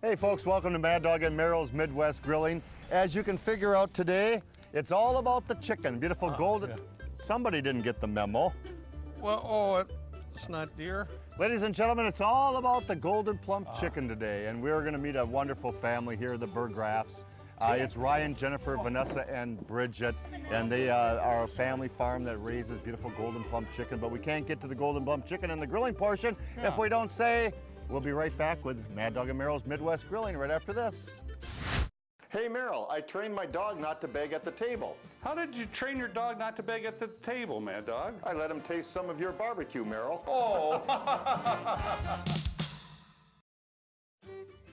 Hey folks, welcome to Mad Dog and Merrill's Midwest Grilling. As you can figure out today, it's all about the chicken. Beautiful golden. Yeah. Somebody didn't get the memo. Well, it's not deer. Ladies and gentlemen, it's all about the golden plump chicken today, and we're going to meet a wonderful family here, the Burgraffs. It's Ryan, Jennifer, Vanessa, and Bridget, and they are a family farm that raises beautiful golden plump chicken, but we can't get to the golden plump chicken in the grilling portion if we don't say. We'll be right back with Mad Dog and Merrill's Midwest Grilling right after this. Hey Merrill, I trained my dog not to beg at the table. How did you train your dog not to beg at the table, Mad Dog? I let him taste some of your barbecue, Merrill. Oh!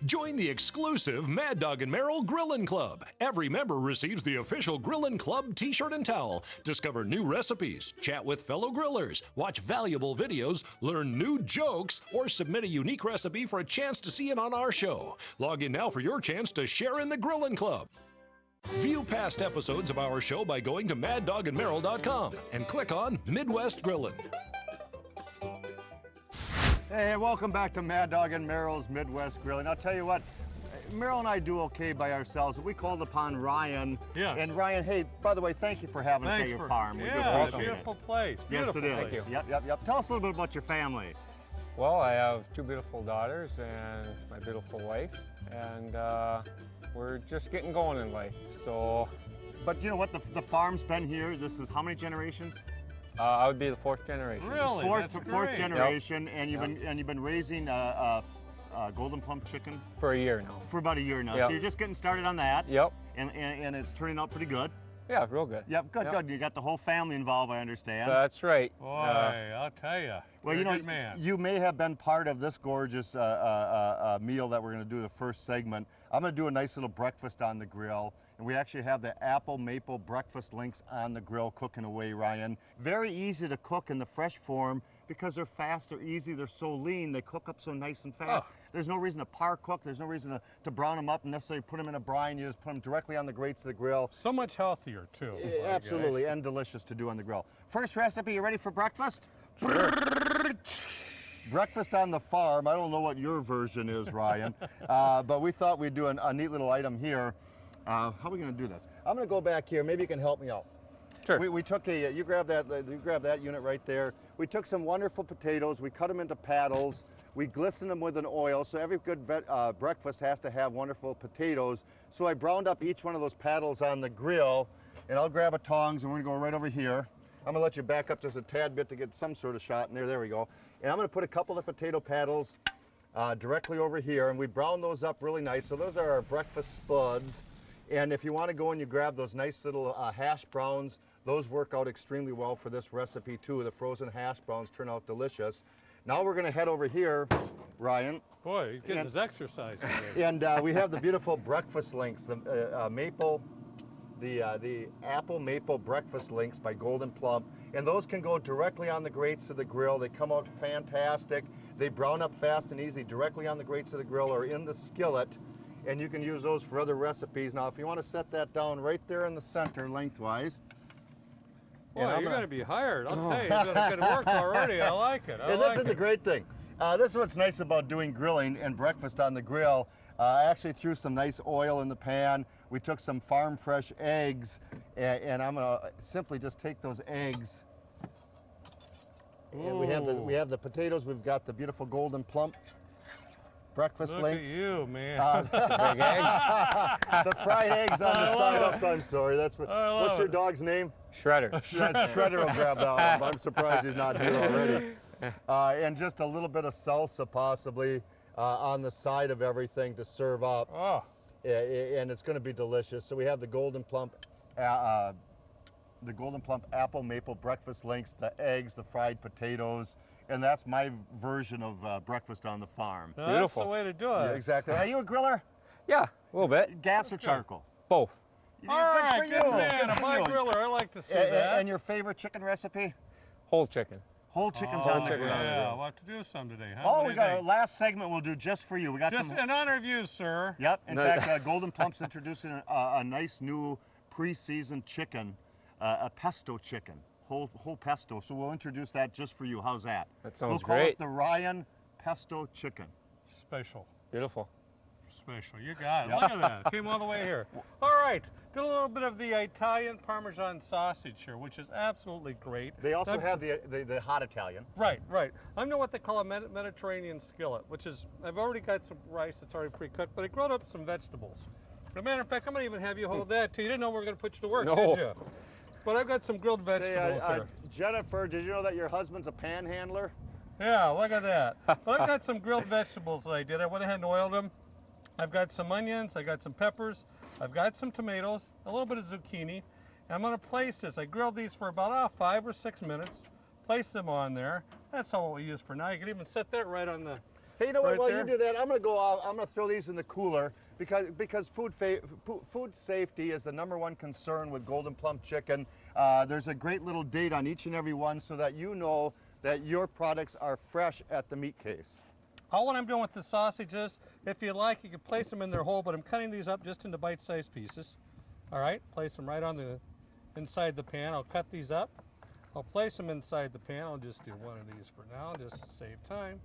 Join the exclusive Mad Dog and Merrill Grillin' Club. Every member receives the official Grillin' Club t-shirt and towel. Discover new recipes, chat with fellow grillers, watch valuable videos, learn new jokes, or submit a unique recipe for a chance to see it on our show. Log in now for your chance to share in the Grillin' Club. View past episodes of our show by going to maddogandmerrill.com and click on Midwest Grillin'. Hey, welcome back to Mad Dog and Merrill's Midwest Grilling. I'll tell you what, Merrill and I do okay by ourselves. We called upon Ryan. Yes. And Ryan, hey, by the way, thank you for having us at your farm. We do Yeah, appreciate beautiful place. Beautiful yes, it is. place. Yep. Tell us a little bit about your family. Well, I have two beautiful daughters and my beautiful wife, and we're just getting going in life. So, but you know what? The farm's been here. This is how many generations? I would be the fourth generation. Really? Fourth generation, Yep. and you've been raising golden plump chicken For a year now. for about a year now. Yep. So you're just getting started on that. Yep. And it's turning out pretty good. Yeah, real good. Yep, good. You got the whole family involved, I understand. That's right. Boy, I'll tell you. Well, you know, man. you may have been part of this gorgeous meal that we're going to do the first segment. I'm going to do a nice little breakfast on the grill, and we actually have the apple maple breakfast links on the grill cooking away, Ryan. Very easy to cook in the fresh form because they're fast, they're easy, they're so lean, they cook up so nice and fast. Oh. There's no reason to par cook, there's no reason to brown them up and necessarily put them in a brine. You just put them directly on the grates of the grill. So much healthier, too. Absolutely, and delicious to do on the grill. First recipe, you ready for breakfast? Sure. Breakfast on the farm. I don't know what your version is, Ryan, but we thought we'd do a neat little item here. How are we going to do this? I'm going to go back here. Maybe you can help me out. Sure. We took you grab that unit right there. We took some wonderful potatoes. We cut them into paddles. We glistened them with an oil. So every good breakfast has to have wonderful potatoes. So I browned up each one of those paddles on the grill, and I'll grab a tongs and we're going to go right over here. I'm going to let you back up just a tad bit to get some sort of shot in there. There we go. And I'm going to put a couple of potato paddles directly over here, and we brown those up really nice. So those are our breakfast spuds. And if you want to go and you grab those nice little hash browns, those work out extremely well for this recipe too. The frozen hash browns turn out delicious. Now we're going to head over here, Ryan. Boy, he's getting his exercise today. And we have the beautiful breakfast links, the apple maple breakfast links by Golden Plump, and those can go directly on the grates of the grill. They come out fantastic. They brown up fast and easy directly on the grates of the grill or in the skillet, and you can use those for other recipes. Now, if you want to set that down right there in the center lengthwise. Boy, you're going to be hired. I'll tell you, you're doing good work already. I like it. And this is the great thing. This is what's nice about doing grilling and breakfast on the grill. I actually threw some nice oil in the pan. We took some farm fresh eggs, and I'm going to simply just take those eggs. And we have the potatoes. We've got the beautiful Golden Plump breakfast links. Look at you, man. Big egg. The fried eggs on the side ups. I'm sorry. What's your dog's name? Shredder. Shredder will grab that one. I'm surprised he's not here already. And just a little bit of salsa possibly on the side of everything to serve up. Oh. And it's going to be delicious. So we have the Golden Plump apple maple breakfast links, the eggs, the fried potatoes, and that's my version of breakfast on the farm. Now, Beautiful. That's the way to do it. Yeah, exactly. Are you a griller? Yeah, a little bit. Gas or charcoal? Both. All right, Good for you. man. Good A for my you. griller, I like to see that. And your favorite chicken recipe? Whole chicken. Whole chicken's Oh, on the chicken grill. on the yeah, grill. we'll have to do some today, huh? Oh, What do we you got our think? last segment we'll do just for you. We got Just some. in honor of you, sir. Yep. In No. fact, Golden Plump's introducing a nice new pre-seasoned chicken, a pesto chicken, whole pesto. So we'll introduce that just for you. How's that? That sounds We'll call great. it the Ryan Pesto Chicken. Special. Beautiful. special. You got it. Look at that. Came all the way here. All right. Did a little bit of the Italian Parmesan sausage here, which is absolutely great. They also have the hot Italian. Right, right. I know what they call a Mediterranean skillet, which is, I've already got some rice that's already pre-cooked, but I grilled up some vegetables. As a matter of fact, I'm going to even have you hold that too. You didn't know we were going to put you to work, No. did you? But I've got some grilled vegetables here. Jennifer, did you know that your husband's a panhandler? Yeah, look at that. But I've got some grilled vegetables that I did. I went ahead and oiled them. I've got some onions, I got some peppers, I've got some tomatoes, a little bit of zucchini. And I'm gonna place this. I grilled these for about 5 or 6 minutes. Place them on there. That's all what we use for now. You can even set that right on the. Hey, you know what? Right While there. you do that, I'm gonna go out. I'm gonna throw these in the cooler because food safety is the #1 concern with Golden Plump chicken. There's a great little date on each and every one so that you know that your products are fresh at the meat case. All what I'm doing with the sausages, if you like, you can place them in their hole, but I'm cutting these up just into bite-sized pieces. All right, place them right on the inside the pan. I'll cut these up. I'll place them inside the pan. I'll just do one of these for now, just to save time.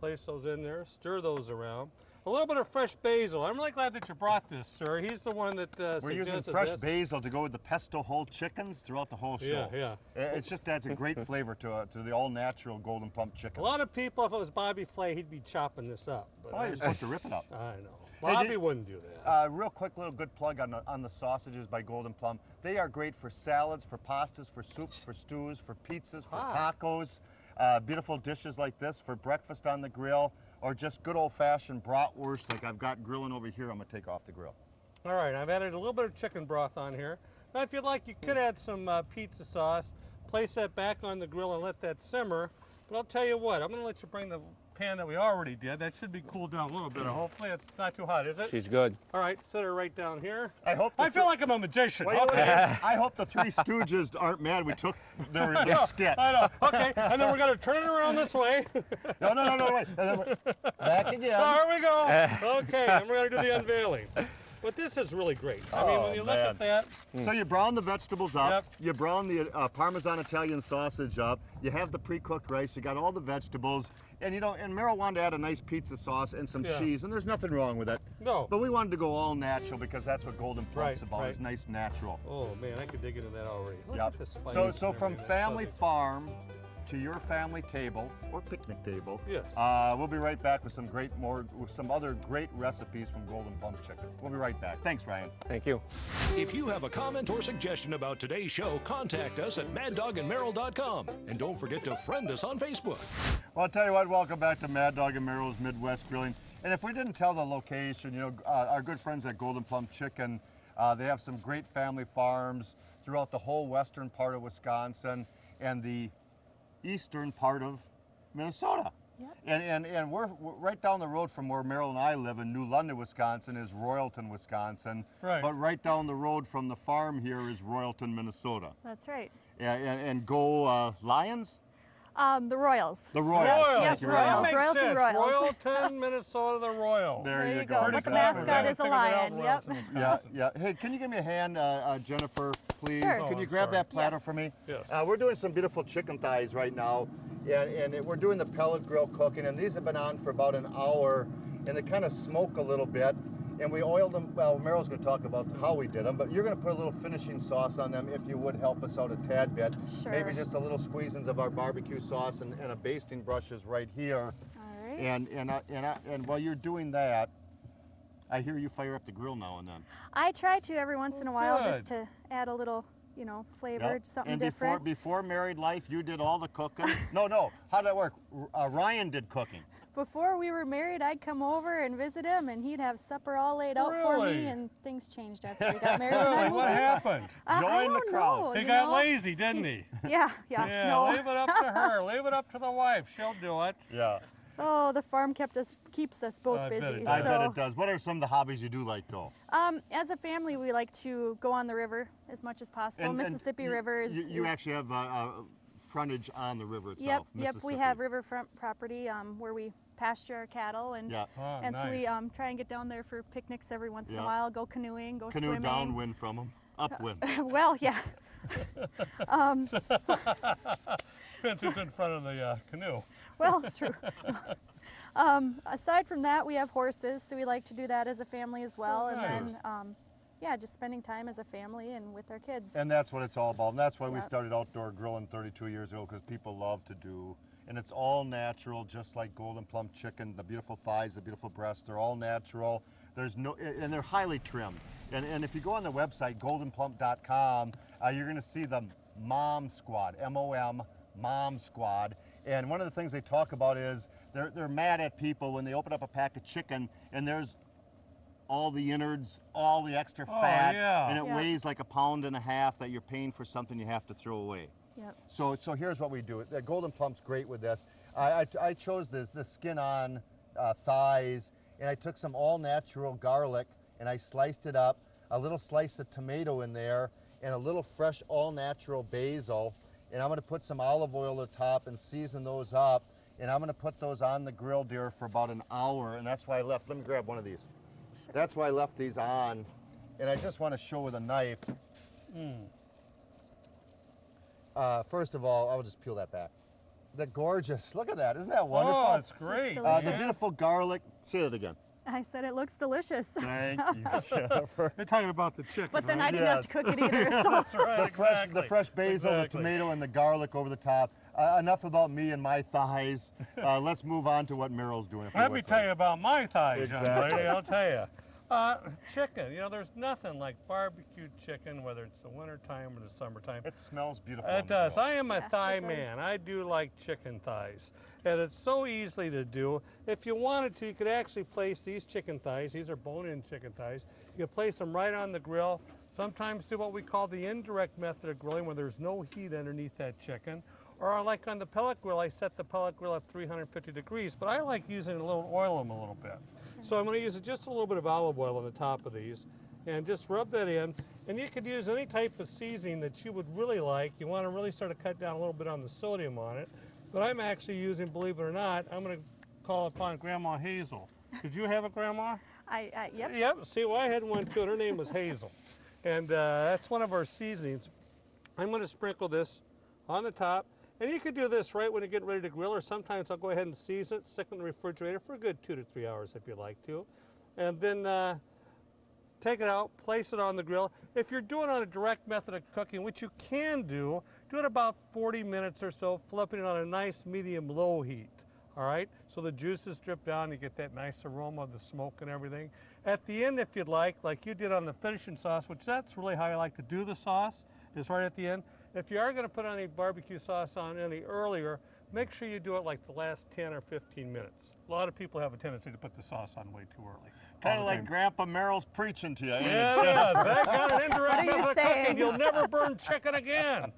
Place those in there, stir those around. A little bit of fresh basil. I'm really glad that you brought this, sir. He's the one that We're using suggested fresh this. basil to go with the pesto whole chickens throughout the whole show. Yeah. It's just adds a great flavor to the all-natural Golden Plump A chicken. lot of people, if it was Bobby Flay, he'd be chopping this up. But Oh, you're supposed to rip it up. I know. Hey, Bobby wouldn't do that. Real quick, little good plug on the sausages by Golden Plum. They are great for salads, for pastas, for soups, for stews, for pizzas, for tacos. Beautiful dishes like this for breakfast on the grill, or just good old-fashioned bratwurst like I've got grilling over here. I'm gonna take off the grill. All right, I've added a little bit of chicken broth on here. Now, if you'd like, you could add some pizza sauce, place that back on the grill and let that simmer. But I'll tell you what, I'm gonna let you bring the pan that we already did. That should be cooled down a little bit. Hopefully it's not too hot, is it? She's good. All right, set her right down here. I feel like I'm a magician. Wait, I hope the Three Stooges aren't mad we took their skit. I know. Okay, and then we're gonna turn it around this way. No, wait. And then back again. There we go. Okay, and we're gonna do the unveiling. But this is really great. I mean, when you look at that. So you brown the vegetables up, Yep. you brown the Parmesan Italian sausage up, you have the pre-cooked rice, you got all the vegetables, and you know, and Meryl wanted to add a nice pizza sauce and some cheese, and there's nothing wrong with it. No. But we wanted to go all natural because that's what Golden Plump's about, right. is nice natural. Oh man, I could dig into that already. Look Yep. at the spice. So and from everything, that family sausage. farm to your family table or picnic table. Yes. We'll be right back with some other great recipes from Golden Plump Chicken. We'll be right back. Thanks, Ryan. Thank you. If you have a comment or suggestion about today's show, contact us at maddogandmeryl.com. And don't forget to friend us on Facebook. Well, I'll tell you what, welcome back to Mad Dog and Meryl's Midwest Grilling. And if we didn't tell the location, you know, our good friends at Golden Plump Chicken, they have some great family farms throughout the whole western part of Wisconsin and the eastern part of Minnesota. Yep. And we're right down the road from where Meryl and I live in New London, Wisconsin is Royalton, Wisconsin. Right. But right down the road from the farm here is Royalton, Minnesota. That's right. And go Lions? The Royals. The Royals. Royals. Thank you, Royals. Ryan. Makes Royalton sense. Royals. Royalton, Minnesota, the Royals. There you go. But the Exactly. mascot is a Figured it out, lion. Yep. Royalton, Yeah, Wisconsin. yeah. Hey, can you give me a hand, Jennifer, please? Sure. Can Oh, you I'm grab sorry. that platter Yes. for me? Yes. We're doing some beautiful chicken thighs right now, and we're doing the pellet grill cooking, and these have been on for about an hour, and they kind of smoke a little bit, and we oiled them. Well, Meryl's going to talk about how we did them, but you're going to put a little finishing sauce on them if you would help us out a tad bit. Sure. Maybe just a little squeezings of our barbecue sauce and a basting brush is right here. All right. And while you're doing that, I hear you fire up the grill now and then. I try to every once in a while good. just to add a little, you know, flavor, Yep. something and different. before married life, you did all the cooking. No. How'd that work? Ryan did cooking. Before we were married, I'd come over and visit him, and he'd have supper all laid out for Really? me, and things changed after we got married. and I Really? moved What in. happened? I Join the don't crowd. know, He you got know? lazy, didn't he? Yeah. Yeah, No. leave it up to her. Leave it up to the wife. She'll do it. Yeah. Oh, the farm keeps us both I bet busy. it does. I bet so, it does. What are some of the hobbies you do like, though? as a family, we like to go on the river as much as possible. Mississippi River is. You is- actually have frontage on the river itself. Yep. We have riverfront property where we pasture our cattle, and Yeah. Oh, and so we nice. try and get down there for picnics every once in Yeah. a while. Go canoeing, go Canoe swimming. downwind from them, upwind. Well, yeah. Fence is in front of the canoe. Well, true. Aside from that, we have horses, so we like to do that as a family as well. Nice. And then, yeah, just spending time as a family and with our kids. And that's what it's all about. And that's why we Yep. started outdoor grilling 32 years ago, because people love to do. And it's all natural, just like golden plump chicken. The beautiful thighs, the beautiful breasts, they're all natural. There's no, and they're highly trimmed. And if you go on the website, goldenplump.com, you're going to see the Mom Squad, M-O-M, Mom Squad. And one of the things they talk about is they're mad at people when they open up a pack of chicken and there's all the innards, all the extra fat, yeah. and it Yeah. weighs like 1.5 pounds that you're paying for something you have to throw away. Yep. So here's what we do. The golden plump's great with this. I chose the skin-on thighs, and I took some all-natural garlic, and I sliced it up, a little slice of tomato in there, and a little fresh all-natural basil, and I'm gonna put some olive oil at the top and season those up, and I'm gonna put those on the grill, dear, for about an hour, and that's why I left, let me grab one of these. That's why I left these on, and I just wanna show with a knife. First of all, I'll just peel that back. The gorgeous, look at that, isn't that wonderful? Oh, it's great. delicious. The beautiful garlic, say it again. I said it looks delicious. Thank you, Jennifer. They're talking about the chicken, But then right? I didn't have to cook it either. So. That's right, The fresh basil, Exactly. the tomato, and the garlic over the top. Enough about me and my thighs. Let's move on to what Meryl's doing. if you Let me would, tell please. you about my thighs, young Exactly. lady, I'll tell you. Chicken, you know, there's nothing like barbecued chicken, whether it's the winter time or the summertime. It smells beautiful. It on the does. grill. I am a Yeah, thigh it does. man. I do like chicken thighs. And it's so easy to do. If you wanted to, you could actually place these chicken thighs. These are bone-in chicken thighs. You could place them right on the grill. Sometimes do what we call the indirect method of grilling, where there's no heat underneath that chicken. Or like on the pellet grill, I set the pellet grill at 350 degrees, but I like using a little oil them a little bit. So I'm going to use just a little bit of olive oil on the top of these and just rub that in. And you could use any type of seasoning that you would really like. You want to really start to cut down a little bit on the sodium on it. But I'm actually using, believe it or not, I'm going to call upon Grandma Hazel. Did you have a grandma? Yep. Yep. See, well, I had one too. Her name was Hazel. And that's one of our seasonings. I'm going to sprinkle this on the top. And you could do this right when you get ready to grill, or sometimes I'll go ahead and season it, stick it in the refrigerator for a good 2 to 3 hours if you like to. And then take it out, place it on the grill. If you're doing it on a direct method of cooking, which you can do it about 40 minutes or so, flipping it on a nice medium-low heat. All right, so the juices drip down, you get that nice aroma of the smoke and everything. At the end, if you'd like you did on the finishing sauce, which that's really how I like to do the sauce, is right at the end. If you are going to put any barbecue sauce on any earlier, make sure you do it like the last 10 or 15 minutes. A lot of people have a tendency to put the sauce on way too early. Kind of like Grandpa Meryl's preaching to you. ain't it? Yeah, it is. That kind of indirect What are you method of cooking, saying? you'll never burn chicken again.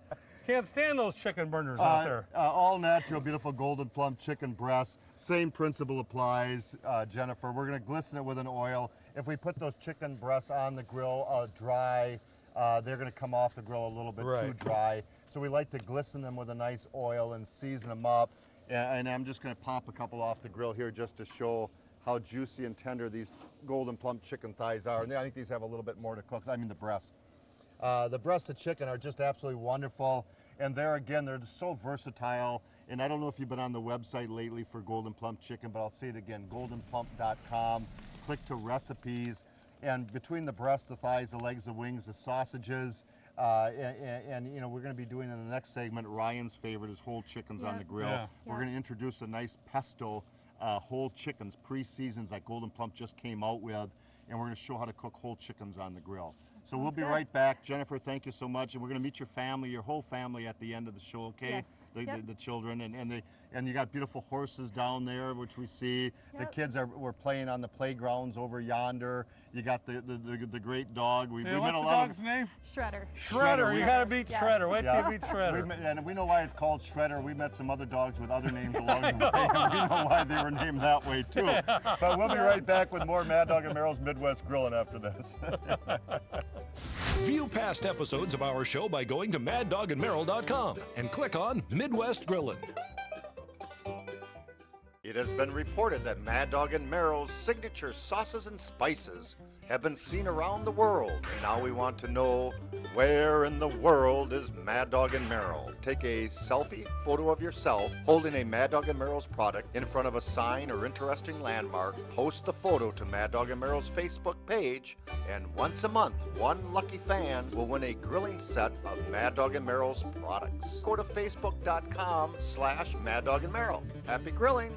Can't stand those chicken burners out there. All natural, beautiful golden plump chicken breasts. Same principle applies, Jennifer. We're going to glisten it with an oil. If we put those chicken breasts on the grill dry, they're going to come off the grill a little bit too Right. dry. So we like to glisten them with a nice oil and season them up. And I'm just going to pop a couple off the grill here just to show how juicy and tender these golden plump chicken thighs are. And I think these have a little bit more to cook. I mean the breasts. The breasts of chicken are just absolutely wonderful. And there again, they're so versatile. And I don't know if you've been on the website lately for golden plump chicken, but I'll say it again, goldenplump.com. Click to recipes. And between the breast, the thighs, the legs, the wings, the sausages, and you know, we're going to be doing in the next segment, Ryan's favorite is whole chickens on Yeah. the grill. Yeah. We're going to introduce a nice pesto whole chickens, pre-seasoned, that Golden Plump just came out with, and we're going to show how to cook whole chickens on the grill. So we'll be good. right back. Jennifer, thank you so much, and we're going to meet your family, your whole family at the end of the show, okay? Yes. Yep. The children, and you got beautiful horses down there, which we see. The Yep. kids were playing on the playgrounds over yonder. You got the great dog. We Hey, met what's a the lot dog's of name? Shredder. Shredder. You got to beat Yes. Shredder. Wait till Yeah. you beat Shredder. And we know why it's called Shredder. We met some other dogs with other names along the way, and we know why they were named that way too. But we'll be right back with more Mad Dog and Meryl's Midwest Grilling after this. View past episodes of our show by going to maddogandmeryl.com and click on Midwest Grillin'. It has been reported that Mad Dog and Meryl's signature sauces and spices have been seen around the world, and now we want to know, where in the world is Mad Dog and Merrill? Take a selfie photo of yourself holding a Mad Dog and Merrill's product in front of a sign or interesting landmark, post the photo to Mad Dog and Merrill's Facebook page, and once a month, one lucky fan will win a grilling set of Mad Dog and Merrill's products. Go to facebook.com/Mad Dog and Merrill. Happy grilling!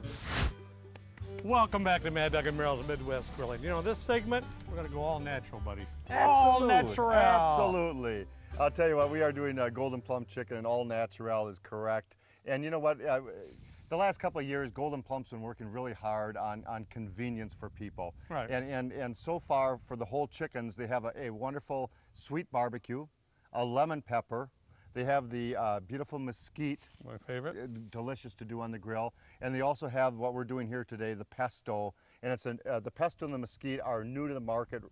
Welcome back to Mad Dog and Merrill's Midwest Grilling. You know, this segment, we're going to go all natural, buddy. All natural. Absolutely. I'll tell you what, we are doing golden plum chicken, and all natural is correct. And you know what? The last couple of years, Golden Plump's been working really hard on convenience for people. Right. And so far, for the whole chickens, they have a wonderful sweet barbecue, a lemon pepper. They have the beautiful mesquite. My favorite. Delicious to do on the grill. And they also have what we're doing here today, the pesto. And it's the pesto and the mesquite are new to the market,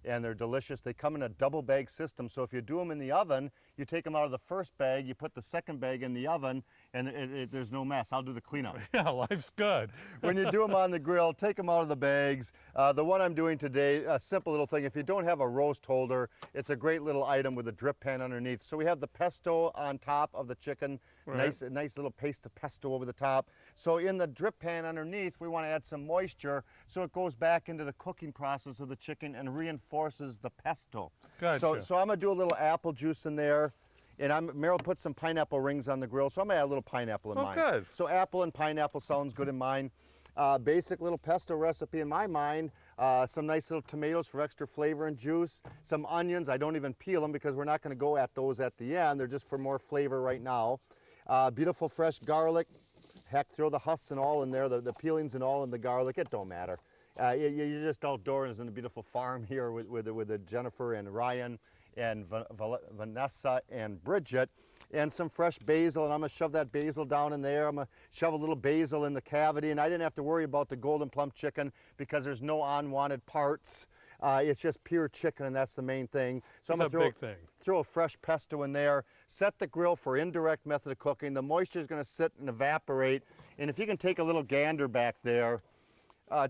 and they're delicious. They come in a double bag system, so if you do them in the oven, you take them out of the first bag, you put the second bag in the oven, and there's no mess. I'll do the cleanup. Yeah, life's good. When you do them on the grill, take them out of the bags. The one I'm doing today, a simple little thing. If you don't have a roast holder, it's a great little item with a drip pan underneath. So we have the pesto on top of the chicken. Right. Nice little paste of pesto over the top. So in the drip pan underneath, we want to add some moisture so it goes back into the cooking process of the chicken and reinforces the pesto. Gotcha. So I'm going to do a little apple juice in there. And Meryl put some pineapple rings on the grill, so I'm gonna add a little pineapple in mine. Good. So apple and pineapple sounds good in mine. Basic little pesto recipe in my mind. Some nice little tomatoes for extra flavor and juice. Some onions. I don't even peel them because we're not gonna go at those at the end. They're just for more flavor right now. Beautiful fresh garlic. Heck, throw the husks and all in there, the peelings and all in the garlic. It don't matter. You're just outdoors in a beautiful farm here with Jennifer and Ryan and Vanessa and Bridget, and some fresh basil, and I'm gonna shove that basil down in there. I'm gonna shove a little basil in the cavity, and I didn't have to worry about the golden plump chicken because there's no unwanted parts. It's just pure chicken, and that's the main thing. So I'm gonna throw a fresh pesto in there, set the grill for indirect method of cooking. The moisture is gonna sit and evaporate, and if you can take a little gander back there,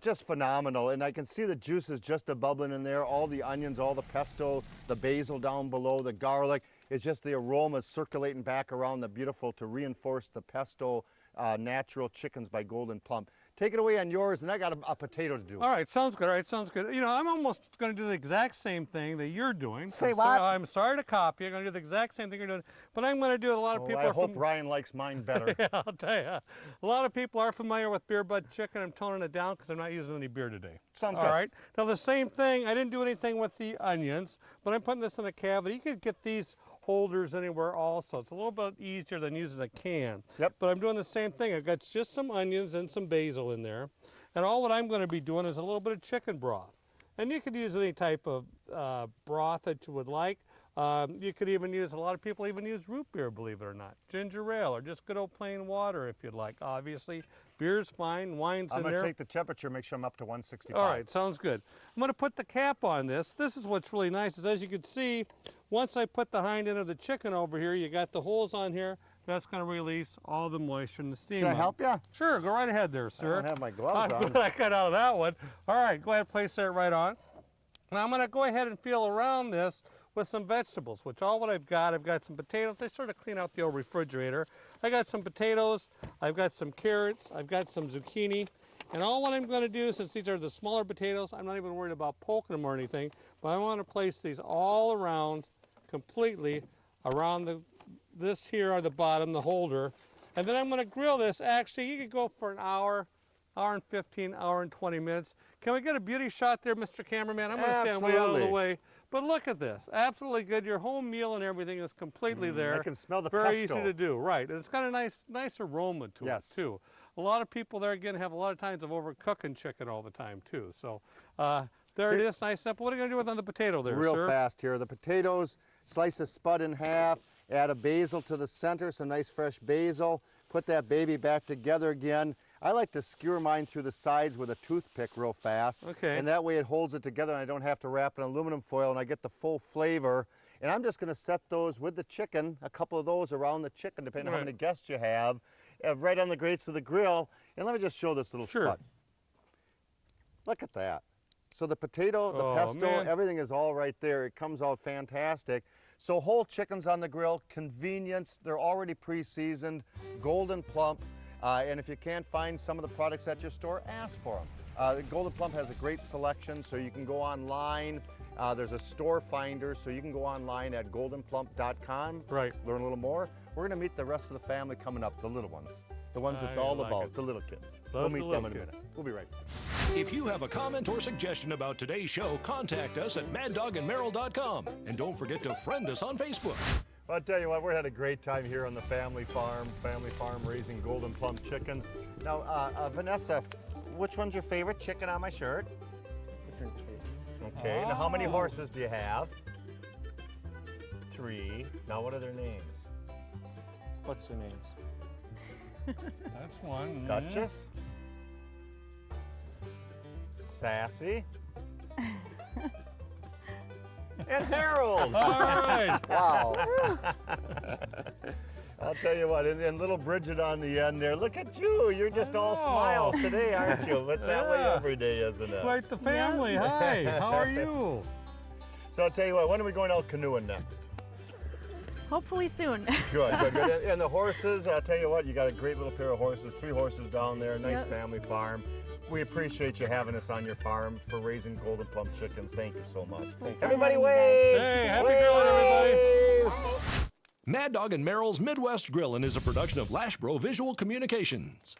just phenomenal. And I can see the juices just bubbling in there, all the onions, all the pesto, the basil down below, the garlic. It's just the aromas circulating back around the beautiful to reinforce the pesto natural chickens by Golden Plump. Take it away on yours, and I got a potato to do. All right, sounds good. All right, sounds good. You know, I'm almost going to do the exact same thing that you're doing. Say what? I'm sorry to copy. I'm going to do the exact same thing you're doing, but I'm going to do it. A lot of people I hope Ryan likes mine better. Yeah, I'll tell you. A lot of people are familiar with beer bud chicken. I'm toning it down because I'm not using any beer today. Sounds good. All right. Now the same thing. I didn't do anything with the onions, but I'm putting this in a cavity. You could get these holders anywhere also. It's a little bit easier than using a can. Yep. But I'm doing the same thing. I've got just some onions and some basil in there. And all what I'm going to be doing is a little bit of chicken broth. And you could use any type of broth that you would like. You could even use, a lot of people even use root beer, believe it or not. Ginger ale or just good old plain water if you'd like. Obviously, beer's fine, wine's in there. I'm going to take the temperature, make sure I'm up to 165. All right, sounds good. I'm going to put the cap on this. This is what's really nice is, as you can see, once I put the hind end of the chicken over here, you got the holes on here. That's going to release all the moisture and the steam. Can I help you? Sure, go right ahead there, sir. I don't have my gloves on. I got out of that one. All right, go ahead and place that right on. Now I'm going to go ahead and feel around this with some vegetables, which all what I've got some potatoes. I sort of clean out the old refrigerator. I got some potatoes, I've got some carrots, I've got some zucchini, and all what I'm going to do, since these are the smaller potatoes, I'm not even worried about poking them or anything, but I want to place these all around, completely around this here on the bottom, the holder, and then I'm going to grill this. Actually, you could go for an hour, hour and 15, hour and 20 minutes. Can we get a beauty shot there, Mr. Cameraman? I'm going to stand way out of the way. But look at this, absolutely good. Your whole meal and everything is completely there. I can smell the Very pesto. easy to do, right? And it's got a nice aroma to it too. A lot of people there again have a lot of times of overcooking chicken all the time too. So there it is, nice simple. What are you going to do with on the potato there, Real sir? fast here. The potatoes, slice a spud in half, add a basil to the center, some nice fresh basil. Put that baby back together again. I like to skewer mine through the sides with a toothpick real fast. Okay. And that way it holds it together and I don't have to wrap it in aluminum foil and I get the full flavor. And I'm just going to set those with the chicken, a couple of those around the chicken, depending on how many guests you have, right on the grates of the grill. And let me just show this little spot. Look at that. So the potato, the Oh, pesto, man. everything is all right there. It comes out fantastic. So whole chickens on the grill, convenience. They're already pre-seasoned, golden plump. And if you can't find some of the products at your store, ask for them. Golden Plump has a great selection, so you can go online. There's a store finder, so you can go online at goldenplump.com. Right. Learn a little more. We're going to meet the rest of the family coming up, the little ones. The ones it's I all like about, it. the little kids. Love We'll the meet them in little a kids. minute. We'll be right back. If you have a comment or suggestion about today's show, contact us at maddogandmerrill.com. And don't forget to friend us on Facebook. Well, I'll tell you what, we had a great time here on the family farm raising golden plump chickens. Now, Vanessa, which one's your favorite chicken on my shirt? Okay, now how many horses do you have? 3. Now what are their names? What's their names? That's one. Duchess? Sassy? And Harold! All right. Wow. I'll tell you what, and little Bridget on the end there, look at you, you're just all know. smiles today, aren't you? It's that way Yeah. every day, isn't it? Quite the family. Hi. How are you? So I'll tell you what, when are we going out canoeing next? Hopefully soon. Good, good, good. And the horses, I'll tell you what, you got a great little pair of horses, 3 horses down there, nice Yep. family farm. We appreciate you having us on your farm for raising golden plump chickens. Thank you so much. Thanks for Everybody having me, guys. wave! Hey, happy grilling, everybody. Wave! Mad Dog and Merrill's Midwest Grillin' is a production of Lashbro Visual Communications.